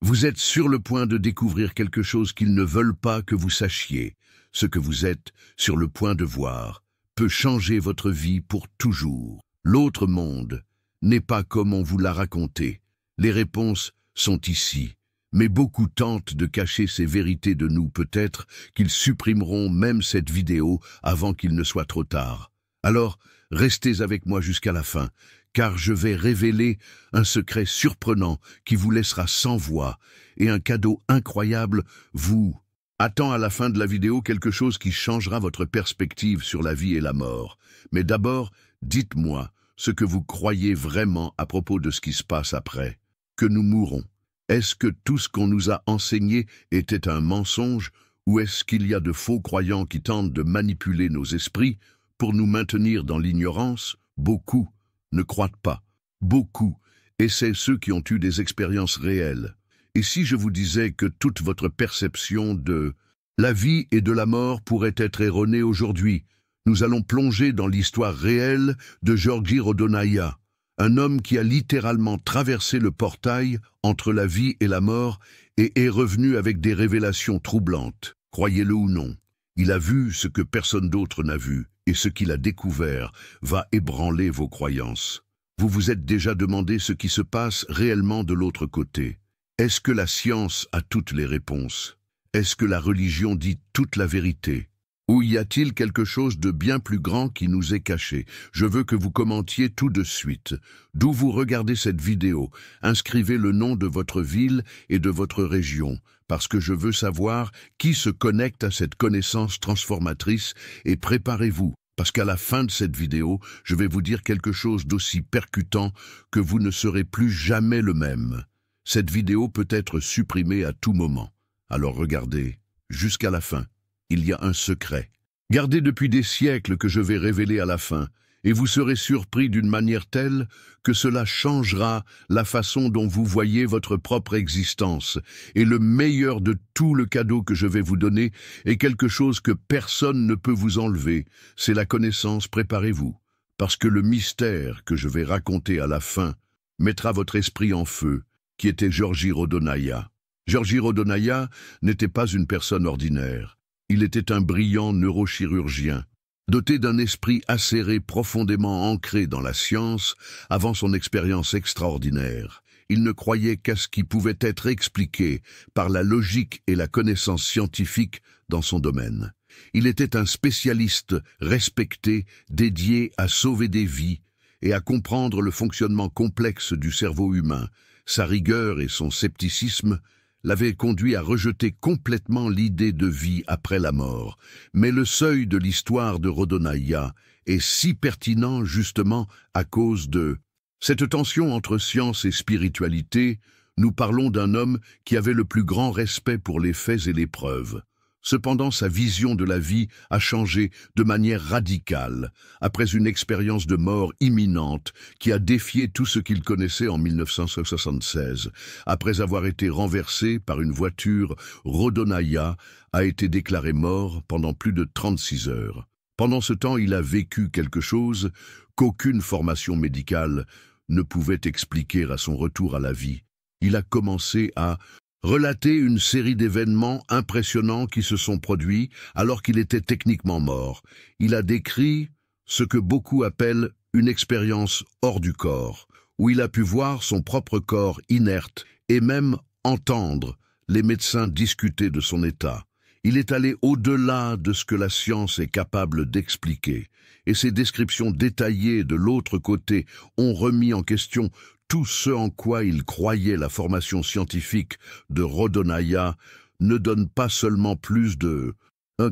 Vous êtes sur le point de découvrir quelque chose qu'ils ne veulent pas que vous sachiez. Ce que vous êtes sur le point de voir peut changer votre vie pour toujours. L'autre monde n'est pas comme on vous l'a raconté. Les réponses sont ici. Mais beaucoup tentent de cacher ces vérités de nous. Peut-être qu'ils supprimeront même cette vidéo avant qu'il ne soit trop tard. Alors, restez avec moi jusqu'à la fin, car je vais révéler un secret surprenant qui vous laissera sans voix et un cadeau incroyable vous attend à la fin de la vidéo, quelque chose qui changera votre perspective sur la vie et la mort. Mais d'abord, dites-moi ce que vous croyez vraiment à propos de ce qui se passe après, que nous mourrons. Est-ce que tout ce qu'on nous a enseigné était un mensonge, ou est-ce qu'il y a de faux croyants qui tentent de manipuler nos esprits pour nous maintenir dans l'ignorance? Beaucoup ne croient pas. Beaucoup, et c'est ceux qui ont eu des expériences réelles. Et si je vous disais que toute votre perception de la vie et de la mort pourrait être erronée aujourd'hui? Nous allons plonger dans l'histoire réelle de Georgi Rodonaya, un homme qui a littéralement traversé le portail entre la vie et la mort et est revenu avec des révélations troublantes. Croyez-le ou non, il a vu ce que personne d'autre n'a vu, et ce qu'il a découvert va ébranler vos croyances. Vous vous êtes déjà demandé ce qui se passe réellement de l'autre côté. Est-ce que la science a toutes les réponses? Est-ce que la religion dit toute la vérité? Ou y a-t-il quelque chose de bien plus grand qui nous est caché? Je veux que vous commentiez tout de suite. D'où vous regardez cette vidéo, inscrivez le nom de votre ville et de votre région, parce que je veux savoir qui se connecte à cette connaissance transformatrice, et préparez-vous, parce qu'à la fin de cette vidéo, je vais vous dire quelque chose d'aussi percutant que vous ne serez plus jamais le même. Cette vidéo peut être supprimée à tout moment. Alors regardez, jusqu'à la fin. Il y a un secret, gardé depuis des siècles, que je vais révéler à la fin, et vous serez surpris d'une manière telle que cela changera la façon dont vous voyez votre propre existence. Et le meilleur de tout, le cadeau que je vais vous donner est quelque chose que personne ne peut vous enlever, c'est la connaissance. Préparez-vous, parce que le mystère que je vais raconter à la fin mettra votre esprit en feu, qui était Georgi Rodonaya. Georgi Rodonaya n'était pas une personne ordinaire. Il était un brillant neurochirurgien, doté d'un esprit acéré profondément ancré dans la science avant son expérience extraordinaire. Il ne croyait qu'à ce qui pouvait être expliqué par la logique et la connaissance scientifique dans son domaine. Il était un spécialiste respecté, dédié à sauver des vies et à comprendre le fonctionnement complexe du cerveau humain. Sa rigueur et son scepticisme l'avait conduit à rejeter complètement l'idée de vie après la mort. Mais le seuil de l'histoire de Rodonaya est si pertinent justement à cause de cette tension entre science et spiritualité. Nous parlons d'un homme qui avait le plus grand respect pour les faits et les preuves. Cependant, sa vision de la vie a changé de manière radicale après une expérience de mort imminente qui a défié tout ce qu'il connaissait en 1976. Après avoir été renversé par une voiture, Rodonaya a été déclaré mort pendant plus de 36 heures. Pendant ce temps, il a vécu quelque chose qu'aucune formation médicale ne pouvait expliquer à son retour à la vie. Il a commencé à relater une série d'événements impressionnants qui se sont produits alors qu'il était techniquement mort. Il a décrit ce que beaucoup appellent une expérience hors du corps, où il a pu voir son propre corps inerte et même entendre les médecins discuter de son état. Il est allé au-delà de ce que la science est capable d'expliquer, et ses descriptions détaillées de l'autre côté ont remis en question tout ce en quoi il croyait. La formation scientifique de Rodonaya ne donne pas seulement plus de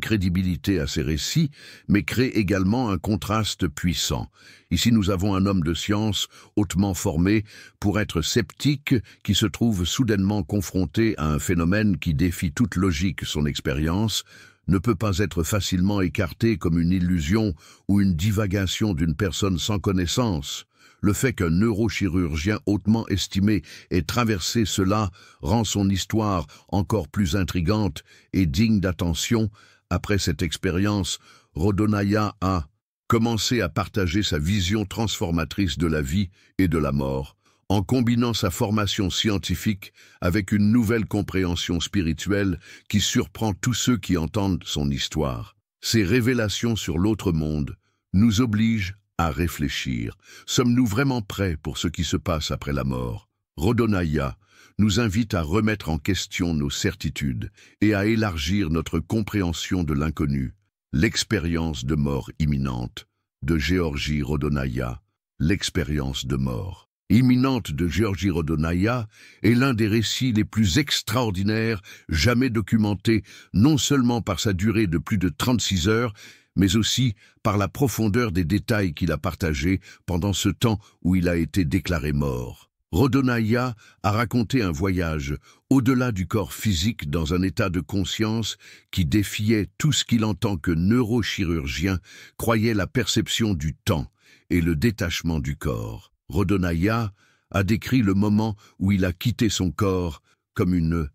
crédibilité à ses récits, mais crée également un contraste puissant. Ici, nous avons un homme de science hautement formé pour être sceptique qui se trouve soudainement confronté à un phénomène qui défie toute logique. Son expérience ne peut pas être facilement écartée comme une illusion ou une divagation d'une personne sans connaissance. Le fait qu'un neurochirurgien hautement estimé ait traversé cela rend son histoire encore plus intrigante et digne d'attention. Après cette expérience, Rodonaya a commencé à partager sa vision transformatrice de la vie et de la mort, en combinant sa formation scientifique avec une nouvelle compréhension spirituelle qui surprend tous ceux qui entendent son histoire. Ces révélations sur l'autre monde nous obligent à réfléchir. Sommes-nous vraiment prêts pour ce qui se passe après la mort? Rodonaya nous invite à remettre en question nos certitudes et à élargir notre compréhension de l'inconnu. L'expérience de mort imminente de Georgi Rodonaya. L'expérience de mort imminente de Georgi Rodonaya est l'un des récits les plus extraordinaires jamais documentés, non seulement par sa durée de plus de 36 heures, mais aussi par la profondeur des détails qu'il a partagés pendant ce temps où il a été déclaré mort. Rodonaya a raconté un voyage au-delà du corps physique dans un état de conscience qui défiait tout ce qu'il en tant que neurochirurgien croyait la perception du temps et le détachement du corps. Rodonaya a décrit le moment où il a quitté son corps comme une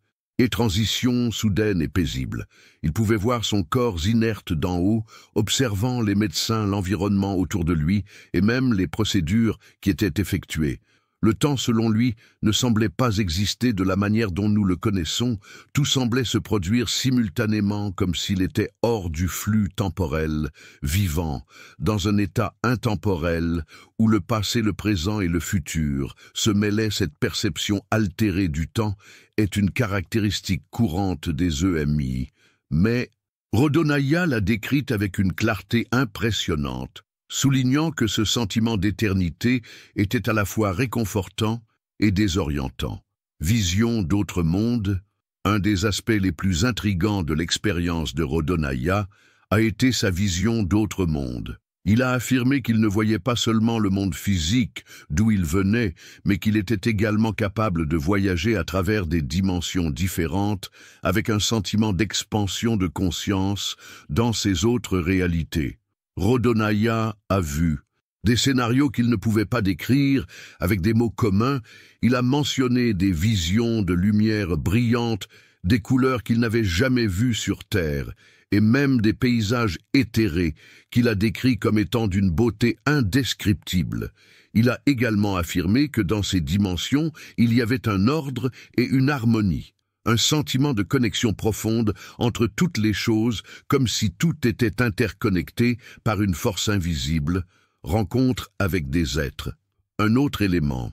transition soudaine et paisible. Il pouvait voir son corps inerte d'en haut, observant les médecins, l'environnement autour de lui et même les procédures qui étaient effectuées. Le temps, selon lui, ne semblait pas exister de la manière dont nous le connaissons, tout semblait se produire simultanément comme s'il était hors du flux temporel, vivant, dans un état intemporel, où le passé, le présent et le futur se mêlaient. Cette perception altérée du temps est une caractéristique courante des EMI, mais Rodonaya l'a décrite avec une clarté impressionnante, soulignant que ce sentiment d'éternité était à la fois réconfortant et désorientant. Vision d'autres mondes, un des aspects les plus intrigants de l'expérience de Rodonaya a été sa vision d'autres mondes. Il a affirmé qu'il ne voyait pas seulement le monde physique d'où il venait, mais qu'il était également capable de voyager à travers des dimensions différentes avec un sentiment d'expansion de conscience dans ces autres réalités. Rodonaya a vu des scénarios qu'il ne pouvait pas décrire avec des mots communs. Il a mentionné des visions de lumière brillante, des couleurs qu'il n'avait jamais vues sur Terre, et même des paysages éthérés qu'il a décrits comme étant d'une beauté indescriptible. Il a également affirmé que dans ces dimensions, il y avait un ordre et une harmonie. Un sentiment de connexion profonde entre toutes les choses, comme si tout était interconnecté par une force invisible, rencontre avec des êtres. Un autre élément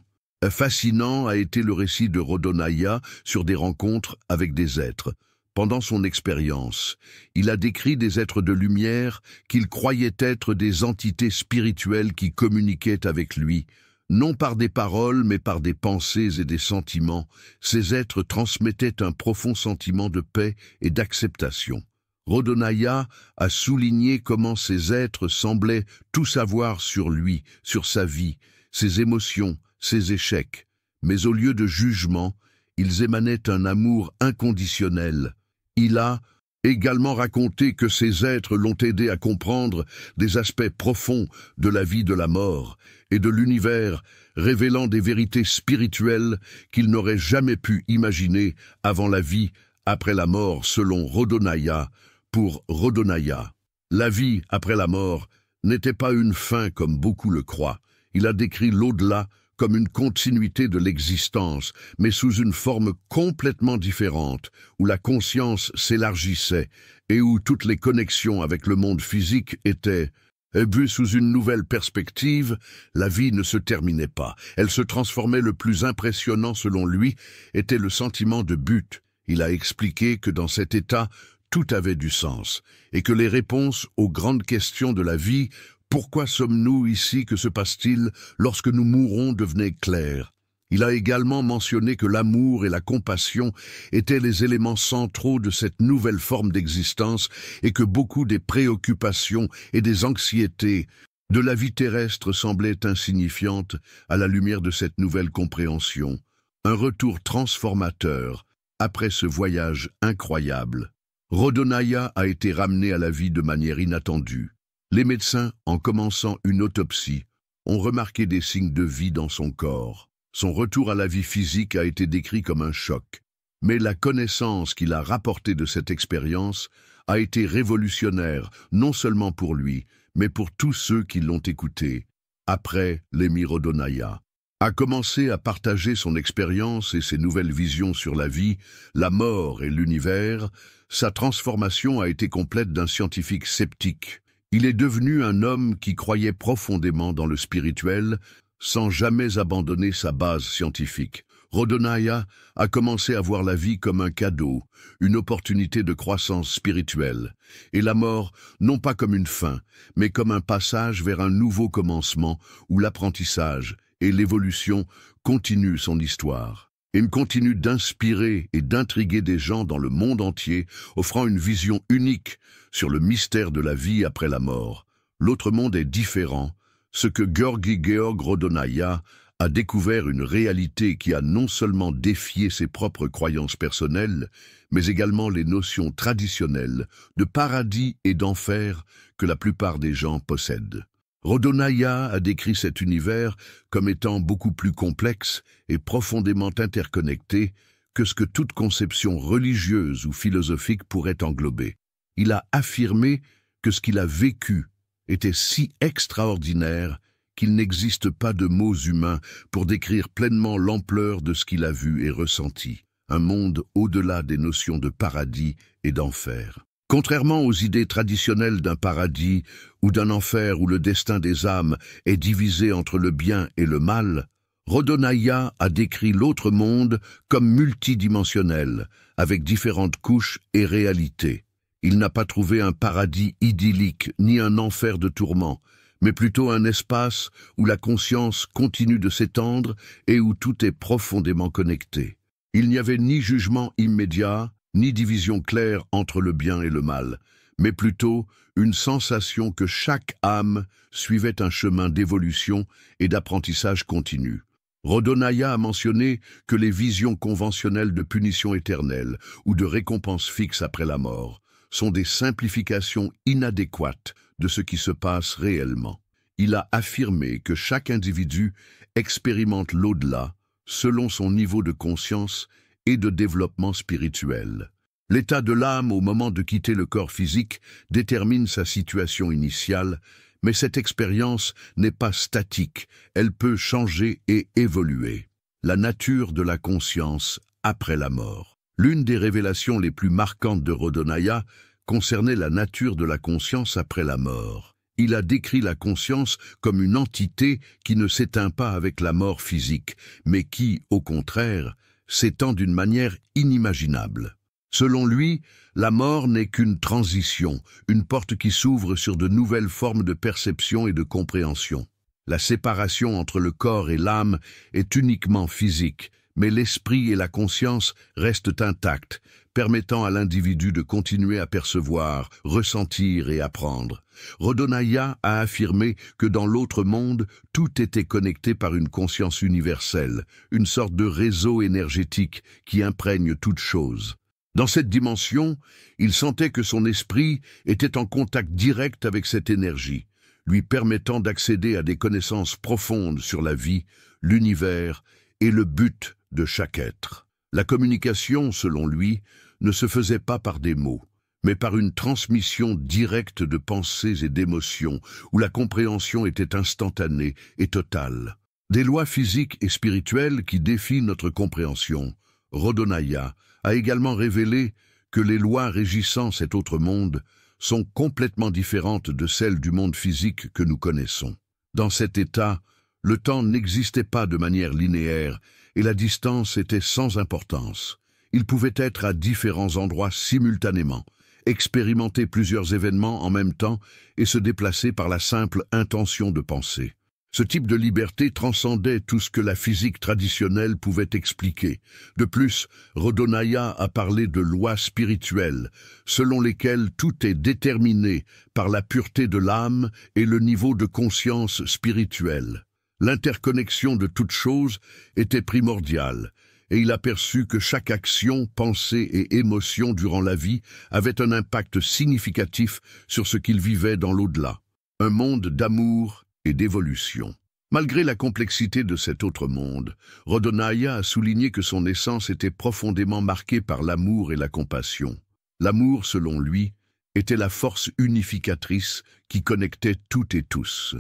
fascinant a été le récit de Rodonaya sur des rencontres avec des êtres. Pendant son expérience, il a décrit des êtres de lumière qu'il croyait être des entités spirituelles qui communiquaient avec lui. Non par des paroles, mais par des pensées et des sentiments, ces êtres transmettaient un profond sentiment de paix et d'acceptation. Rodonaya a souligné comment ces êtres semblaient tout savoir sur lui, sur sa vie, ses émotions, ses échecs. Mais au lieu de jugement, ils émanaient un amour inconditionnel. Il a également raconté que ces êtres l'ont aidé à comprendre des aspects profonds de la vie de la mort et de l'univers, révélant des vérités spirituelles qu'il n'aurait jamais pu imaginer avant la vie après la mort, selon Rodonaya. Pour Rodonaya, la vie après la mort n'était pas une fin comme beaucoup le croient. Il a décrit l'au-delà comme une continuité de l'existence, mais sous une forme complètement différente, où la conscience s'élargissait et où toutes les connexions avec le monde physique étaient vues sous une nouvelle perspective. La vie ne se terminait pas, elle se transformait. Le plus impressionnant selon lui était le sentiment de but. Il a expliqué que dans cet état, tout avait du sens, et que les réponses aux grandes questions de la vie — pourquoi sommes-nous ici? Que se passe-t-il lorsque nous mourrons? — devenaient claires. Il a également mentionné que l'amour et la compassion étaient les éléments centraux de cette nouvelle forme d'existence et que beaucoup des préoccupations et des anxiétés de la vie terrestre semblaient insignifiantes à la lumière de cette nouvelle compréhension. Un retour transformateur après ce voyage incroyable. Rodonaya a été ramené à la vie de manière inattendue. Les médecins, en commençant une autopsie, ont remarqué des signes de vie dans son corps. Son retour à la vie physique a été décrit comme un choc. Mais la connaissance qu'il a rapportée de cette expérience a été révolutionnaire, non seulement pour lui, mais pour tous ceux qui l'ont écouté. Après l'émir Rodonaya, a commencé à partager son expérience et ses nouvelles visions sur la vie, la mort et l'univers, sa transformation a été complète d'un scientifique sceptique. Il est devenu un homme qui croyait profondément dans le spirituel, sans jamais abandonner sa base scientifique. Rodonaya a commencé à voir la vie comme un cadeau, une opportunité de croissance spirituelle, et la mort non pas comme une fin, mais comme un passage vers un nouveau commencement où l'apprentissage et l'évolution continuent son histoire. Il continue d'inspirer et d'intriguer des gens dans le monde entier, offrant une vision unique sur le mystère de la vie après la mort. L'autre monde est différent, ce que Georgi Georg Rodonaya a découvert une réalité qui a non seulement défié ses propres croyances personnelles, mais également les notions traditionnelles de paradis et d'enfer que la plupart des gens possèdent. Rodonaya a décrit cet univers comme étant beaucoup plus complexe et profondément interconnecté que ce que toute conception religieuse ou philosophique pourrait englober. Il a affirmé que ce qu'il a vécu était si extraordinaire qu'il n'existe pas de mots humains pour décrire pleinement l'ampleur de ce qu'il a vu et ressenti, un monde au-delà des notions de paradis et d'enfer. Contrairement aux idées traditionnelles d'un paradis ou d'un enfer où le destin des âmes est divisé entre le bien et le mal, Rodonaya a décrit l'autre monde comme multidimensionnel, avec différentes couches et réalités. Il n'a pas trouvé un paradis idyllique ni un enfer de tourments, mais plutôt un espace où la conscience continue de s'étendre et où tout est profondément connecté. Il n'y avait ni jugement immédiat, ni division claire entre le bien et le mal, mais plutôt une sensation que chaque âme suivait un chemin d'évolution et d'apprentissage continu. Rodonaya a mentionné que les visions conventionnelles de punition éternelle ou de récompense fixe après la mort sont des simplifications inadéquates de ce qui se passe réellement. Il a affirmé que chaque individu expérimente l'au-delà selon son niveau de conscience et de développement spirituel. L'état de l'âme au moment de quitter le corps physique détermine sa situation initiale, mais cette expérience n'est pas statique, elle peut changer et évoluer. La nature de la conscience après la mort. L'une des révélations les plus marquantes de Rodonaya concernait la nature de la conscience après la mort. Il a décrit la conscience comme une entité qui ne s'éteint pas avec la mort physique, mais qui, au contraire, s'étend d'une manière inimaginable. Selon lui, la mort n'est qu'une transition, une porte qui s'ouvre sur de nouvelles formes de perception et de compréhension. La séparation entre le corps et l'âme est uniquement physique, mais l'esprit et la conscience restent intacts, permettant à l'individu de continuer à percevoir, ressentir et apprendre. Rodonaya a affirmé que dans l'autre monde, tout était connecté par une conscience universelle, une sorte de réseau énergétique qui imprègne toute chose. Dans cette dimension, il sentait que son esprit était en contact direct avec cette énergie, lui permettant d'accéder à des connaissances profondes sur la vie, l'univers et le but de chaque être. La communication, selon lui, ne se faisait pas par des mots, mais par une transmission directe de pensées et d'émotions, où la compréhension était instantanée et totale. Des lois physiques et spirituelles qui défient notre compréhension, Rodonaya a également révélé que les lois régissant cet autre monde sont complètement différentes de celles du monde physique que nous connaissons. Dans cet état, le temps n'existait pas de manière linéaire et la distance était sans importance. Il pouvait être à différents endroits simultanément, expérimenter plusieurs événements en même temps et se déplacer par la simple intention de penser. Ce type de liberté transcendait tout ce que la physique traditionnelle pouvait expliquer. De plus, Rodonaya a parlé de lois spirituelles, selon lesquelles tout est déterminé par la pureté de l'âme et le niveau de conscience spirituelle. L'interconnexion de toutes choses était primordiale, et il aperçut que chaque action, pensée et émotion durant la vie avait un impact significatif sur ce qu'il vivait dans l'au-delà. Un monde d'amour et d'évolution. Malgré la complexité de cet autre monde, Rodonaya a souligné que son essence était profondément marquée par l'amour et la compassion. L'amour, selon lui, était la force unificatrice qui connectait toutes et tous.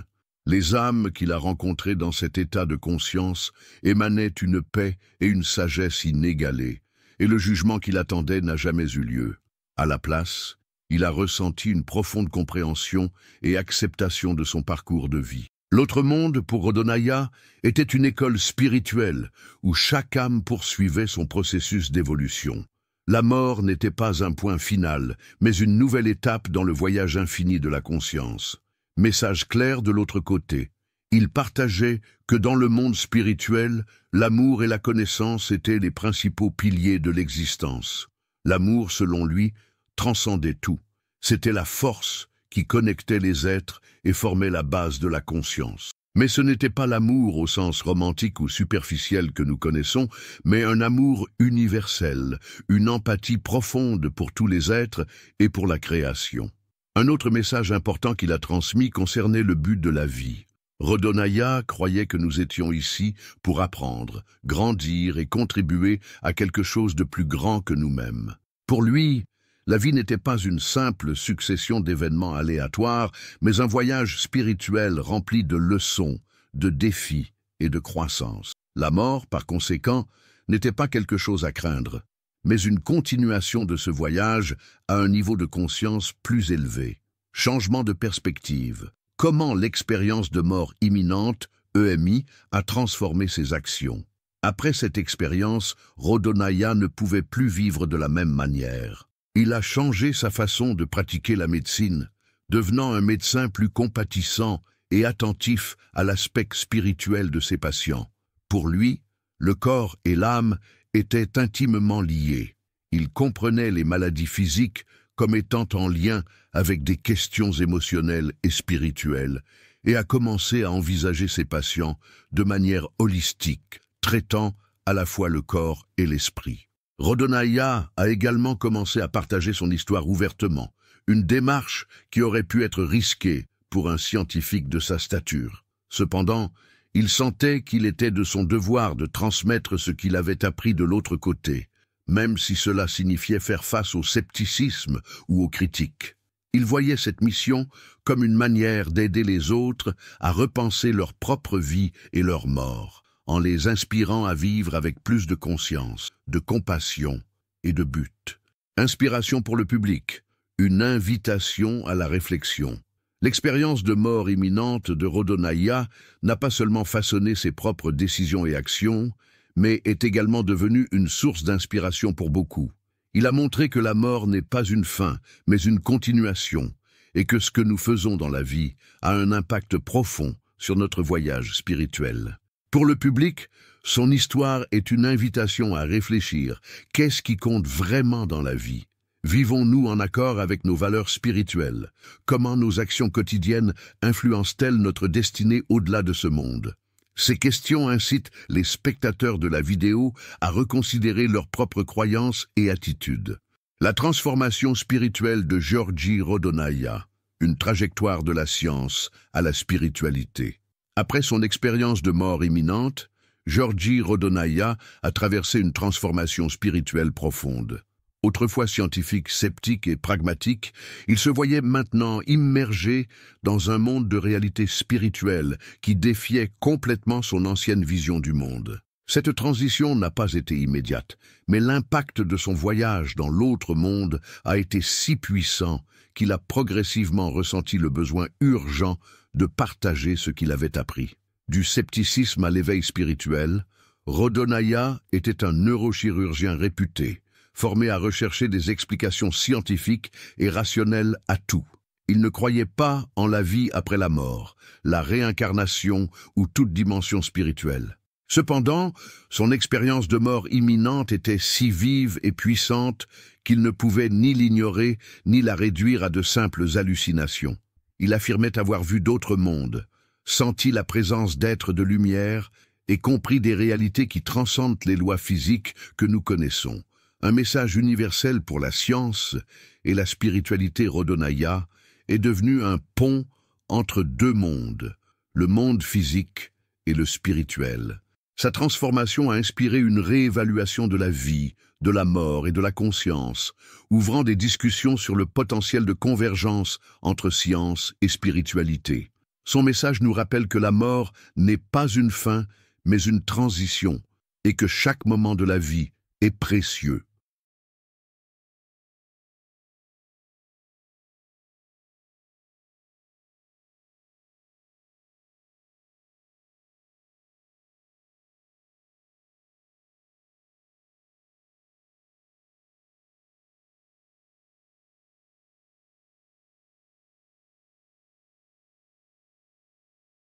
Les âmes qu'il a rencontrées dans cet état de conscience émanaient une paix et une sagesse inégalées, et le jugement qu'il attendait n'a jamais eu lieu. À la place, il a ressenti une profonde compréhension et acceptation de son parcours de vie. L'autre monde, pour Rodonaya, était une école spirituelle où chaque âme poursuivait son processus d'évolution. La mort n'était pas un point final, mais une nouvelle étape dans le voyage infini de la conscience. Message clair de l'autre côté. Il partageait que dans le monde spirituel, l'amour et la connaissance étaient les principaux piliers de l'existence. L'amour, selon lui, transcendait tout. C'était la force qui connectait les êtres et formait la base de la conscience. Mais ce n'était pas l'amour au sens romantique ou superficiel que nous connaissons, mais un amour universel, une empathie profonde pour tous les êtres et pour la création. Un autre message important qu'il a transmis concernait le but de la vie. Rodonaya croyait que nous étions ici pour apprendre, grandir et contribuer à quelque chose de plus grand que nous-mêmes. Pour lui, la vie n'était pas une simple succession d'événements aléatoires, mais un voyage spirituel rempli de leçons, de défis et de croissance. La mort, par conséquent, n'était pas quelque chose à craindre, mais une continuation de ce voyage à un niveau de conscience plus élevé. Changement de perspective. Comment l'expérience de mort imminente, EMI, a transformé ses actions? Après cette expérience, Rodonaya ne pouvait plus vivre de la même manière. Il a changé sa façon de pratiquer la médecine, devenant un médecin plus compatissant et attentif à l'aspect spirituel de ses patients. Pour lui, le corps et l'âme étaient intimement liés. Il comprenait les maladies physiques comme étant en lien avec des questions émotionnelles et spirituelles, et a commencé à envisager ses patients de manière holistique, traitant à la fois le corps et l'esprit. Rodonaya a également commencé à partager son histoire ouvertement, une démarche qui aurait pu être risquée pour un scientifique de sa stature. Cependant, il sentait qu'il était de son devoir de transmettre ce qu'il avait appris de l'autre côté, même si cela signifiait faire face au scepticisme ou aux critiques. Il voyait cette mission comme une manière d'aider les autres à repenser leur propre vie et leur mort, en les inspirant à vivre avec plus de conscience, de compassion et de but. Inspiration pour le public, une invitation à la réflexion. L'expérience de mort imminente de Rodonaya n'a pas seulement façonné ses propres décisions et actions, mais est également devenue une source d'inspiration pour beaucoup. Il a montré que la mort n'est pas une fin, mais une continuation, et que ce que nous faisons dans la vie a un impact profond sur notre voyage spirituel. Pour le public, son histoire est une invitation à réfléchir. Qu'est-ce qui compte vraiment dans la vie? Vivons-nous en accord avec nos valeurs spirituelles? Comment nos actions quotidiennes influencent-elles notre destinée au-delà de ce monde? Ces questions incitent les spectateurs de la vidéo à reconsidérer leurs propres croyances et attitudes. La transformation spirituelle de Georgi Rodonaya, une trajectoire de la science à la spiritualité. Après son expérience de mort imminente, Georgi Rodonaya a traversé une transformation spirituelle profonde. Autrefois scientifique, sceptique et pragmatique, il se voyait maintenant immergé dans un monde de réalité spirituelle qui défiait complètement son ancienne vision du monde. Cette transition n'a pas été immédiate, mais l'impact de son voyage dans l'autre monde a été si puissant qu'il a progressivement ressenti le besoin urgent de partager ce qu'il avait appris. Du scepticisme à l'éveil spirituel, Rodonaya était un neurochirurgien réputé, formé à rechercher des explications scientifiques et rationnelles à tout. Il ne croyait pas en la vie après la mort, la réincarnation ou toute dimension spirituelle. Cependant, son expérience de mort imminente était si vive et puissante qu'il ne pouvait ni l'ignorer ni la réduire à de simples hallucinations. Il affirmait avoir vu d'autres mondes, senti la présence d'êtres de lumière et compris des réalités qui transcendent les lois physiques que nous connaissons. Un message universel pour la science et la spiritualité Rodonaya est devenu un pont entre deux mondes, le monde physique et le spirituel. Sa transformation a inspiré une réévaluation de la vie, de la mort et de la conscience, ouvrant des discussions sur le potentiel de convergence entre science et spiritualité. Son message nous rappelle que la mort n'est pas une fin, mais une transition, et que chaque moment de la vie est précieux.